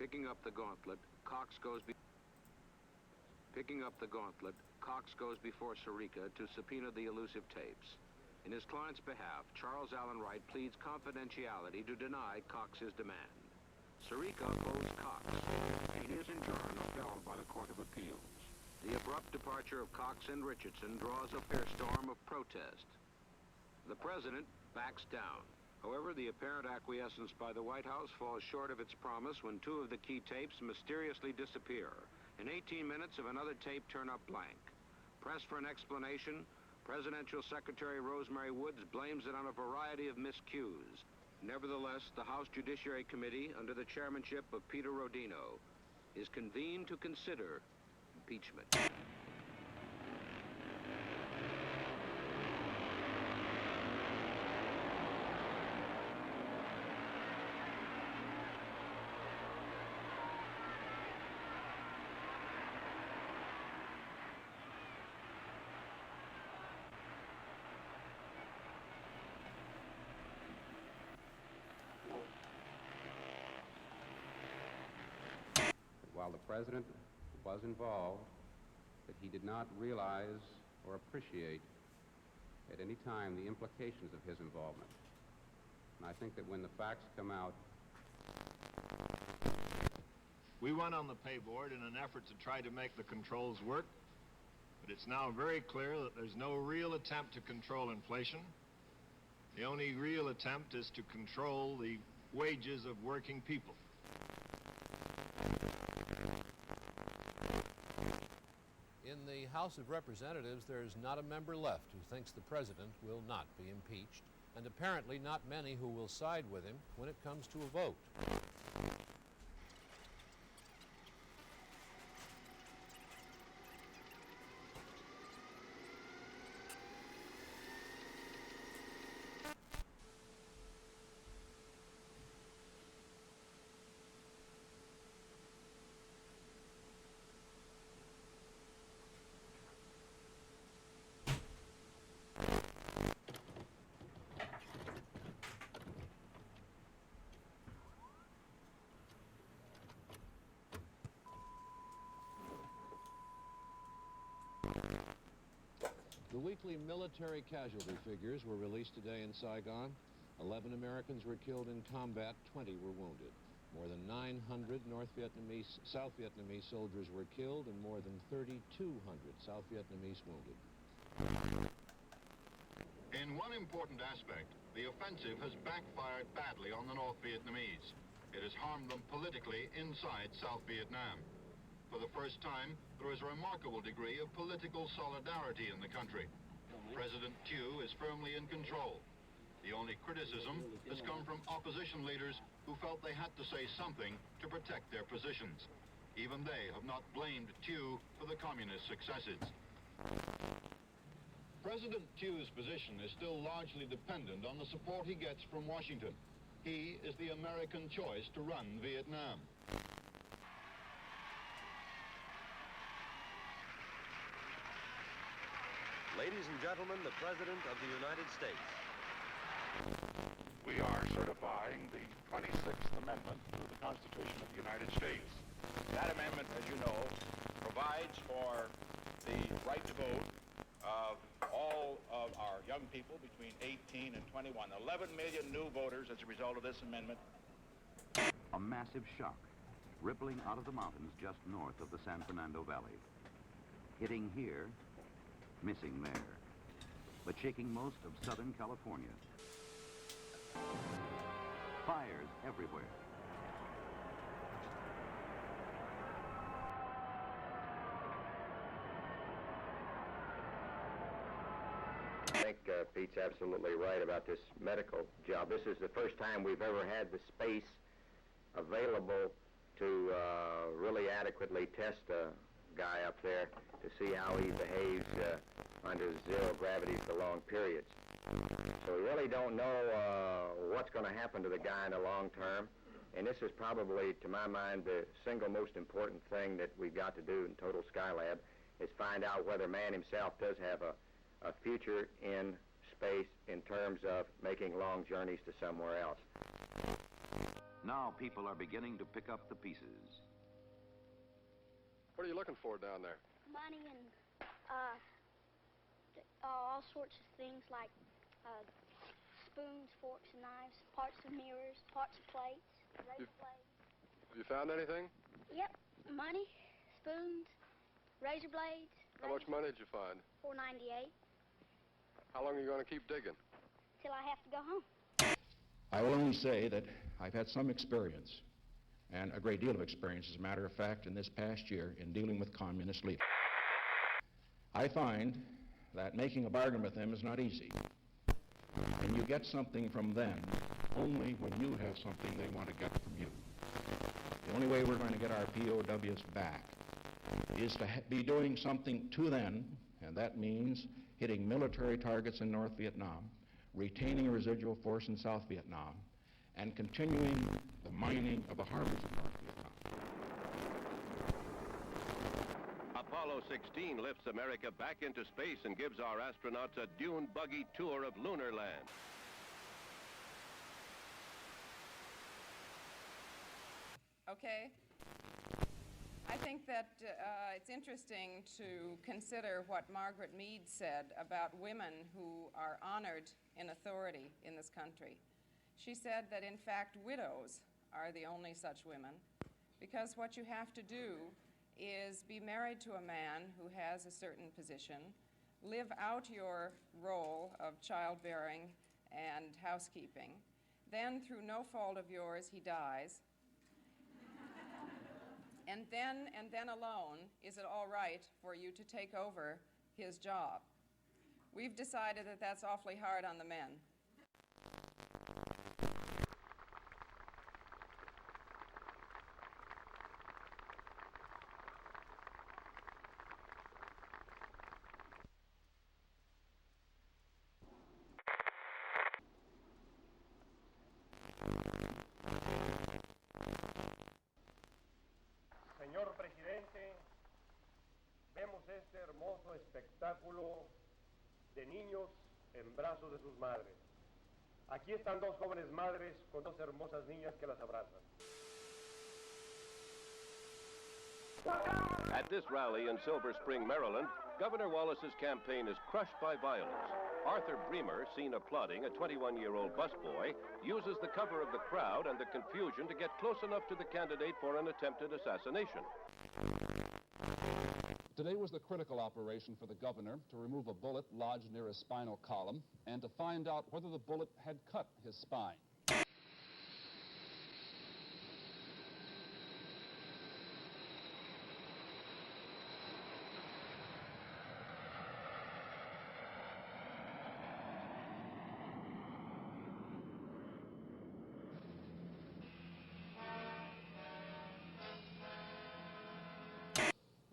Picking up the gauntlet, Cox goes before Sirica to subpoena the elusive tapes. In his client's behalf, Charles Allen Wright pleads confidentiality to deny Cox his demand. Sirica owes Cox. And his injunction upheld by the Court of Appeals. The abrupt departure of Cox and Richardson draws a fair storm of protest. The president backs down. However, the apparent acquiescence by the White House falls short of its promise when two of the key tapes mysteriously disappear. In 18 minutes of another tape turn up blank. Pressed for an explanation, Presidential Secretary Rosemary Woods blames it on a variety of miscues. Nevertheless, the House Judiciary Committee, under the chairmanship of Peter Rodino, is convened to consider impeachment. While the president was involved, that he did not realize or appreciate at any time the implications of his involvement. And I think that when the facts come out... We went on the pay board in an effort to try to make the controls work, but it's now very clear that there's no real attempt to control inflation. The only real attempt is to control the wages of working people. In the House of Representatives, there's not a member left who thinks the president will not be impeached, and apparently not many who will side with him when it comes to a vote. The weekly military casualty figures were released today in Saigon. 11 Americans were killed in combat, 20 were wounded. More than 900 South Vietnamese soldiers were killed and more than 3,200 South Vietnamese wounded. In one important aspect, the offensive has backfired badly on the North Vietnamese. It has harmed them politically inside South Vietnam. For the first time, there is a remarkable degree of political solidarity in the country. President Thieu is firmly in control. The only criticism has come from opposition leaders who felt they had to say something to protect their positions. Even they have not blamed Thieu for the communist successes. President Thieu's position is still largely dependent on the support he gets from Washington. He is the American choice to run Vietnam. Ladies and gentlemen, the President of the United States. We are certifying the 26th Amendment to the Constitution of the United States. That amendment, as you know, provides for the right to vote of all of our young people between 18 and 21. 11 million new voters as a result of this amendment. A massive shock rippling out of the mountains just north of the San Fernando Valley. Hitting here, missing there, but shaking most of Southern California. Fires everywhere. I think Pete's absolutely right about this medical job. This is the first time we've ever had the space available to really adequately test a guy up there to see how he behaves under zero gravity for long periods. So we really don't know what's going to happen to the guy in the long term, and this is probably, to my mind, the single most important thing that we've got to do in Total Skylab is find out whether man himself does have a future in space in terms of making long journeys to somewhere else. Now people are beginning to pick up the pieces. What are you looking for down there? Money and all sorts of things like spoons, forks, and knives, parts of mirrors, parts of plates, razor blades. Have you found anything? Yep, money, spoons, razor blades. How much money did you find? $4.98. How long are you going to keep digging? Till I have to go home. I will only say that I've had some experience, and a great deal of experience, as a matter of fact, in this past year in dealing with communist leaders. I find that making a bargain with them is not easy. And you get something from them only when you have something they want to get from you. The only way we're going to get our POWs back is to be doing something to them, and that means hitting military targets in North Vietnam, retaining a residual force in South Vietnam, and continuing the mining of the harbors of North Vietnam. Apollo 16 lifts America back into space and gives our astronauts a dune buggy tour of lunar land. Okay. I think that it's interesting to consider what Margaret Mead said about women who are honored in authority in this country. She said that, in fact, widows are the only such women, because what you have to do is be married to a man who has a certain position, live out your role of childbearing and housekeeping. Then, through no fault of yours, he dies. And then alone, is it all right for you to take over his job? We've decided that that's awfully hard on the men. Señor presidente, vemos este hermoso espectáculo de niños en brazos de sus madres. Aquí están dos jóvenes madres con dos hermosas niñas que las abrazan. At this rally in Silver Spring, Maryland, Governor Wallace's campaign is crushed by violence. Arthur Bremer, seen applauding a 21-year-old busboy, uses the cover of the crowd and the confusion to get close enough to the candidate for an attempted assassination. Today was the critical operation for the governor to remove a bullet lodged near his spinal column and to find out whether the bullet had cut his spine.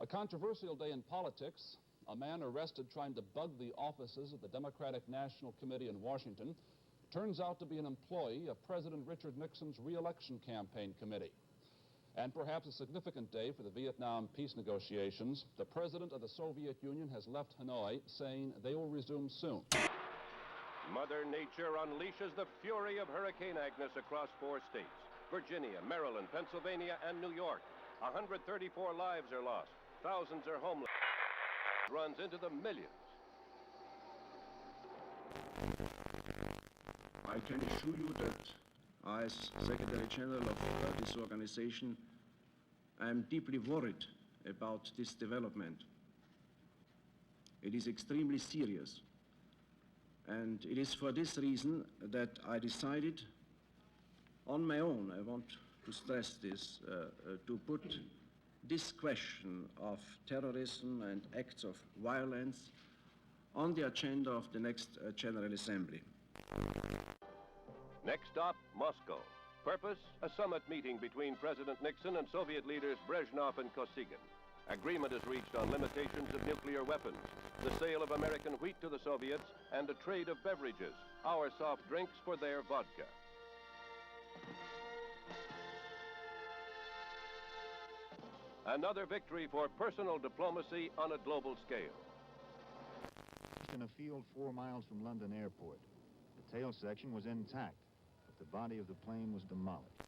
A controversial day in politics. A man arrested trying to bug the offices of the Democratic National Committee in Washington turns out to be an employee of President Richard Nixon's re-election campaign committee. And perhaps a significant day for the Vietnam peace negotiations, the president of the Soviet Union has left Hanoi saying they will resume soon. Mother Nature unleashes the fury of Hurricane Agnes across 4 states: Virginia, Maryland, Pennsylvania, and New York. 134 lives are lost. Thousands are homeless. Runs into the millions. I can assure you that as Secretary General of this organization, I am deeply worried about this development. It is extremely serious. And it is for this reason that I decided on my own, I want to stress this, to put this question of terrorism and acts of violence on the agenda of the next General Assembly. Next stop, Moscow. Purpose, a summit meeting between President Nixon and Soviet leaders Brezhnev and Kosygin. Agreement is reached on limitations of nuclear weapons, the sale of American wheat to the Soviets, and a trade of beverages, our soft drinks for their vodka. Another victory for personal diplomacy on a global scale. In a field 4 miles from London Airport. The tail section was intact, but the body of the plane was demolished.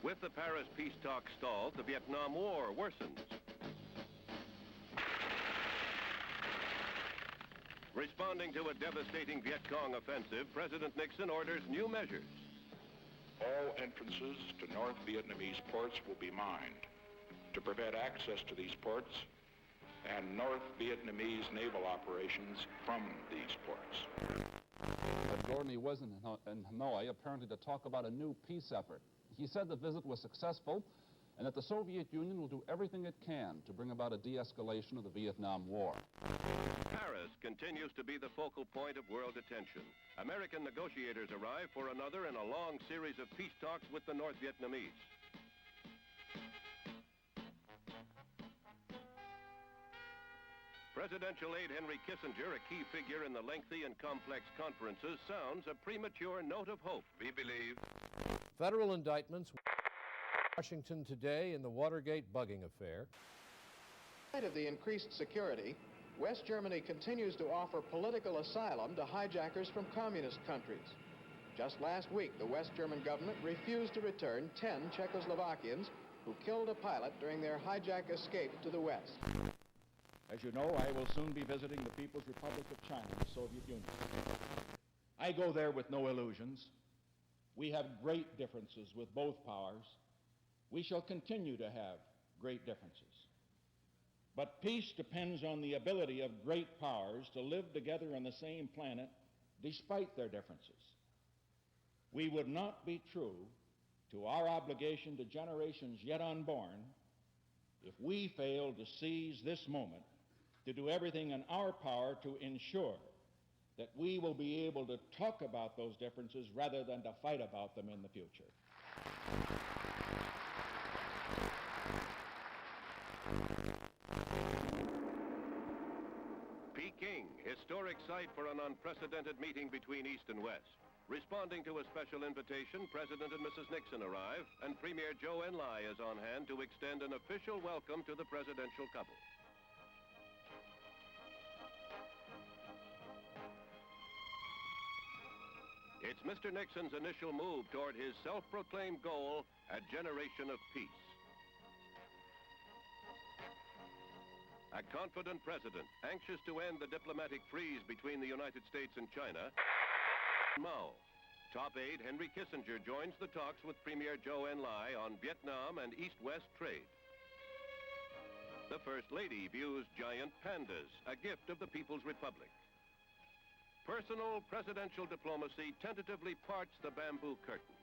With the Paris peace talks stalled, the Vietnam War worsens. Responding to a devastating Viet Cong offensive, President Nixon orders new measures. All entrances to North Vietnamese ports will be mined to prevent access to these ports and North Vietnamese naval operations from these ports. But Gordon was in Hanoi apparently to talk about a new peace effort. He said the visit was successful and that the Soviet Union will do everything it can to bring about a de-escalation of the Vietnam War. Paris continues to be the focal point of world attention. American negotiators arrive for another in a long series of peace talks with the North Vietnamese. Presidential aide Henry Kissinger, a key figure in the lengthy and complex conferences, sounds a premature note of hope. We believe federal indictments Washington today in the Watergate bugging affair. In spite of the increased security, West Germany continues to offer political asylum to hijackers from communist countries. Just last week, the West German government refused to return 10 Czechoslovakians who killed a pilot during their hijack escape to the West. As you know, I will soon be visiting the People's Republic of China, the Soviet Union. I go there with no illusions. We have great differences with both powers. We shall continue to have great differences. But peace depends on the ability of great powers to live together on the same planet despite their differences. We would not be true to our obligation to generations yet unborn if we failed to seize this moment to do everything in our power to ensure that we will be able to talk about those differences rather than to fight about them in the future. Peking, historic site for an unprecedented meeting between East and West. Responding to a special invitation, President and Mrs. Nixon arrive, and Premier Zhou Enlai is on hand to extend an official welcome to the presidential couple. It's Mr. Nixon's initial move toward his self-proclaimed goal, a generation of peace. A confident president, anxious to end the diplomatic freeze between the United States and China. Mao. Top aide Henry Kissinger joins the talks with Premier Zhou Enlai on Vietnam and East-West trade. The First Lady views giant pandas, a gift of the People's Republic. Personal presidential diplomacy tentatively parts the bamboo curtain.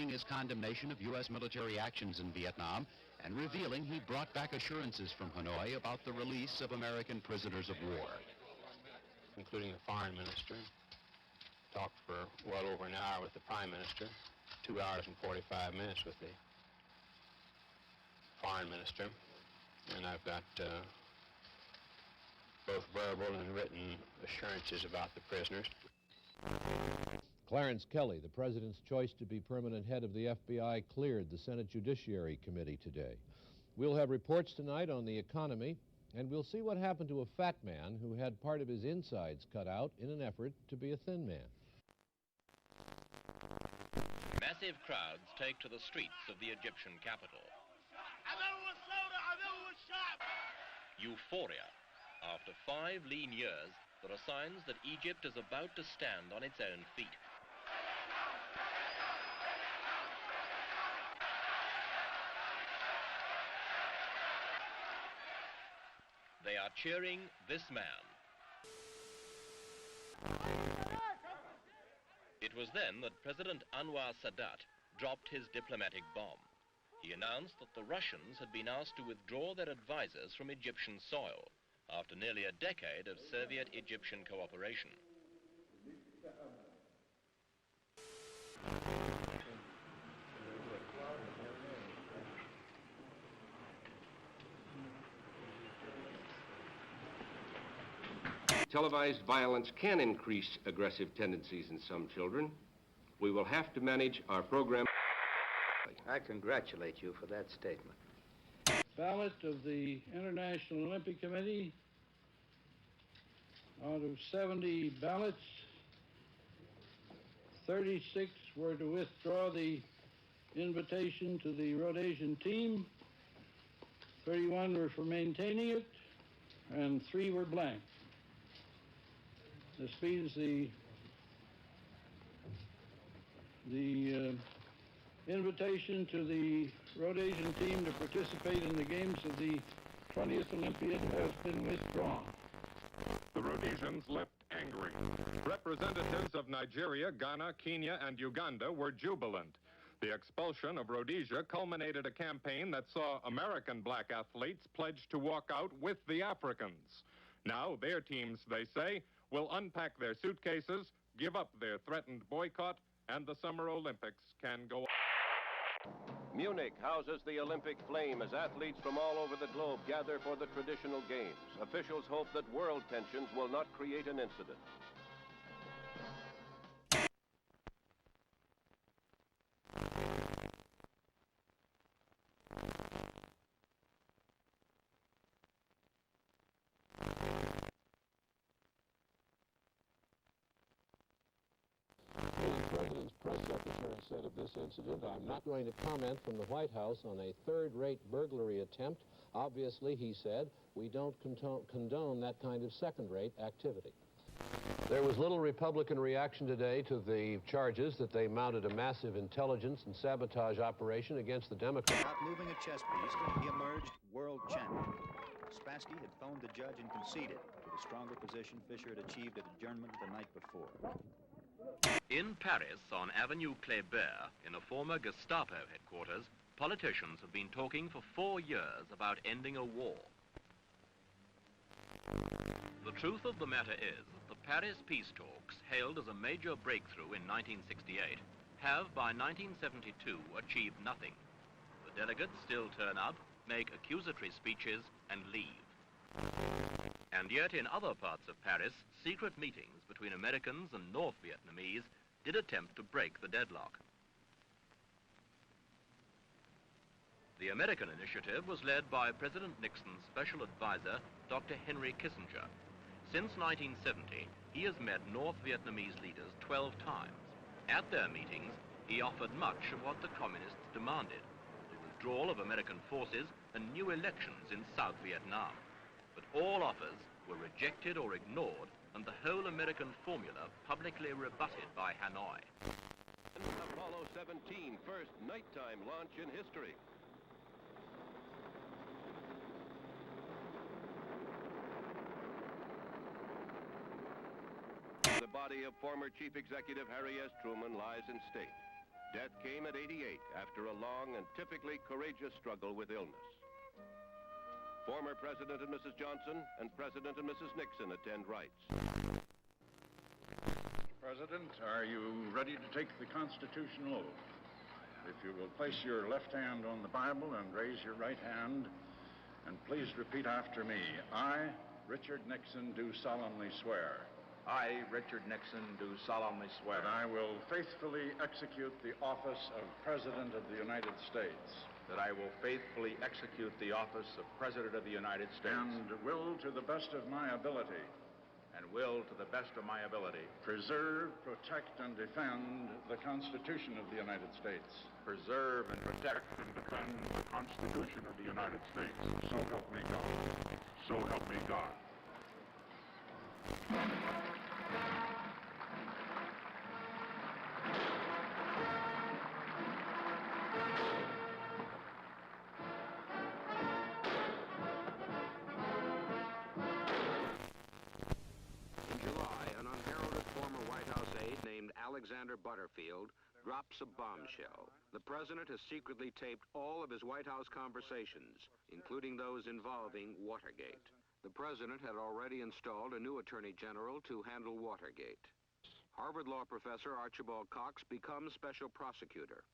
His condemnation of U.S. military actions in Vietnam and revealing he brought back assurances from Hanoi about the release of American prisoners of war. Including the foreign minister, talked for well over an hour with the prime minister, 2 hours and 45 minutes with the foreign minister, and I've got both verbal and written assurances about the prisoners. Clarence Kelly, the president's choice to be permanent head of the FBI, cleared the Senate Judiciary Committee today. We'll have reports tonight on the economy, and we'll see what happened to a fat man who had part of his insides cut out in an effort to be a thin man. Massive crowds take to the streets of the Egyptian capital. Euphoria. After 5 lean years, there are signs that Egypt is about to stand on its own feet. They are cheering this man. It was then that President Anwar Sadat dropped his diplomatic bomb. He announced that the Russians had been asked to withdraw their advisors from Egyptian soil after nearly a decade of Soviet-Egyptian cooperation. Televised violence can increase aggressive tendencies in some children. We will have to manage our program. I congratulate you for that statement. Ballot of the International Olympic Committee. Out of 70 ballots, 36 were to withdraw the invitation to the Rhodesian team, 31 were for maintaining it, and 3 were blank. This means the invitation to the Rhodesian team to participate in the games of the 20th Olympiad has been withdrawn. The Rhodesians left angry. Representatives of Nigeria, Ghana, Kenya, and Uganda were jubilant. The expulsion of Rhodesia culminated a campaign that saw American black athletes pledge to walk out with the Africans. Now their teams, they say, will unpack their suitcases, give up their threatened boycott, and the Summer Olympics can go on. Munich houses the Olympic flame as athletes from all over the globe gather for the traditional games. Officials hope that world tensions will not create an incident. The President's press secretary said of this incident, "I'm not going to comment from the White House on a third-rate burglary attempt. Obviously," he said, "we don't condone that kind of second-rate activity." There was little Republican reaction today to the charges that they mounted a massive intelligence and sabotage operation against the Democrats. Without moving a chess piece, he emerged world champion. Spassky had phoned the judge and conceded to the stronger position Fischer had achieved at adjournment the night before. In Paris, on Avenue Kléber, in a former Gestapo headquarters, politicians have been talking for 4 years about ending a war. The truth of the matter is that the Paris peace talks, hailed as a major breakthrough in 1968, have by 1972 achieved nothing. The delegates still turn up, make accusatory speeches, and leave. And yet in other parts of Paris, secret meetings between Americans and North Vietnamese did attempt to break the deadlock. The American initiative was led by President Nixon's special advisor, Dr. Henry Kissinger. Since 1970, he has met North Vietnamese leaders 12 times. At their meetings, he offered much of what the communists demanded: the withdrawal of American forces and new elections in South Vietnam. But all offers were rejected or ignored, and the whole American formula publicly rebutted by Hanoi. Apollo 17, first nighttime launch in history. The body of former Chief Executive Harry S. Truman lies in state. Death came at 88 after a long and typically courageous struggle with illness. Former President and Mrs. Johnson and President and Mrs. Nixon attend rites. President, are you ready to take the constitutional oath? If you will place your left hand on the Bible and raise your right hand, and please repeat after me. I, Richard Nixon, do solemnly swear. I, Richard Nixon, do solemnly swear That I will faithfully execute the office of President of the United States. that I will faithfully execute the office of President of the United States. And will, to the best of my ability, preserve, protect, and defend the Constitution of the United States. Preserve and protect and defend the Constitution of the United States. So help me God. So help me God. Alexander Butterfield drops a bombshell. The president has secretly taped all of his White House conversations, including those involving Watergate. The president had already installed a new attorney general to handle Watergate. Harvard law professor Archibald Cox becomes special prosecutor.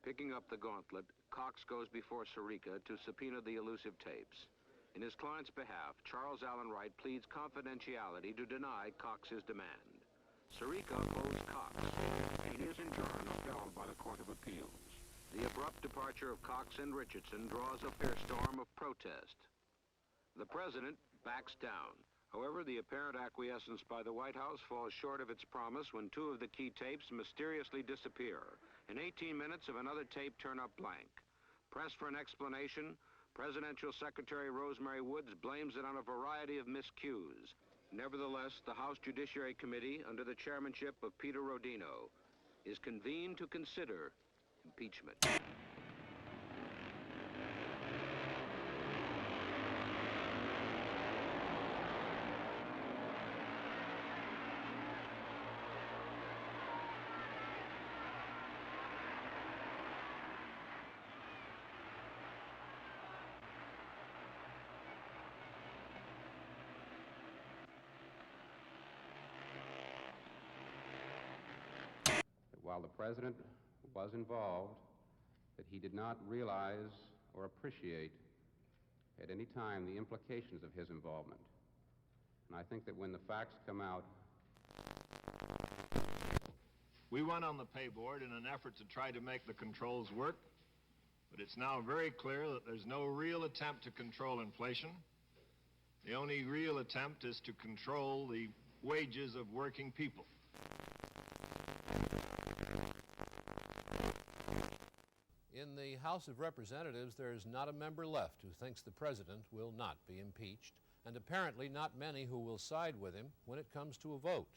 Picking up the gauntlet, Cox goes before Sirica to subpoena the elusive tapes. In his client's behalf, Charles Allen Wright pleads confidentiality to deny Cox's demand. Sirica owes Cox. He is in turn upheld by the Court of Appeals. The abrupt departure of Cox and Richardson draws a fierce storm of protest. The president backs down. However, the apparent acquiescence by the White House falls short of its promise when two of the key tapes mysteriously disappear. In 18 minutes of another tape turn up blank. Pressed for an explanation, Presidential Secretary Rosemary Woods blames it on a variety of miscues. Nevertheless, the House Judiciary Committee, under the chairmanship of Peter Rodino, is convened to consider impeachment. While the president was involved, that he did not realize or appreciate at any time the implications of his involvement. And I think that when the facts come out... We went on the pay board in an effort to try to make the controls work, but it's now very clear that there's no real attempt to control inflation. The only real attempt is to control the wages of working people. In the House of Representatives, there is not a member left who thinks the president will not be impeached, and apparently not many who will side with him when it comes to a vote.